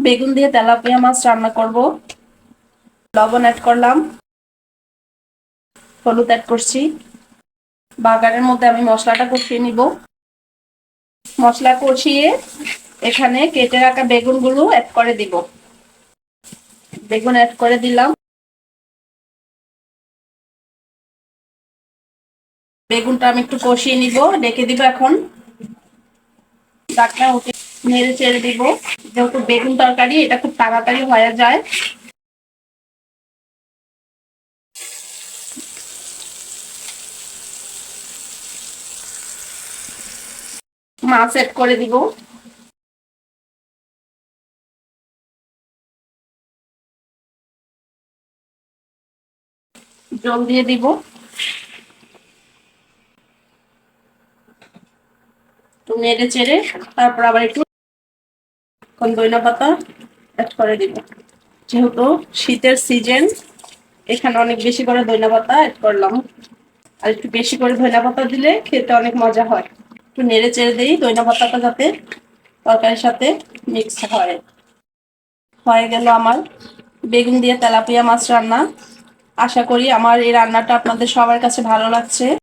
বেগুন দিয়ে তেলাপিয়া মাছ রান্না করব। লবণ অ্যাড করলাম, হলুদ অ্যাড করছি। বাগারের মধ্যে আমি মশলাটা কষিয়ে নিব। মশলা কষিয়ে এখানে কেটে রাখা বেগুনগুলো অ্যাড করে দিব। বেগুন অ্যাড করে দিলাম। বেগুনটা আমি একটু কষিয়ে নিব, ডেকে দিব। এখন ডাকনা উঠে নেড়ে চেড়ে দিব। যেহেতু বেগুন তরকারি, এটা খুব তাড়াতাড়ি হয়ে যায়। মাছ অ্যাড করে দিব। জল দিয়ে দিব। একটু নেড়ে চেড়ে তারপর আবার একটু ধনিয়া পাতা অ্যাড করে দিব। যেহেতু শীতের সিজন, এখানে অনেক বেশি করে ধনিয়া পাতা অ্যাড করলাম। আর একটু বেশি করে ধনিয়া পাতা দিলে খেতে অনেক মজা হয়। একটু নেড়ে চেড়ে দিই ধনিয়া পাতাটা যাতে তরকারির সাথে মিক্স হয়। হয়ে গেল আমার বেগুন দিয়ে তেলাপিয়া মাছ রান্না। আশা করি আমার এই রান্নাটা আপনাদের সবার কাছে ভালো লাগছে।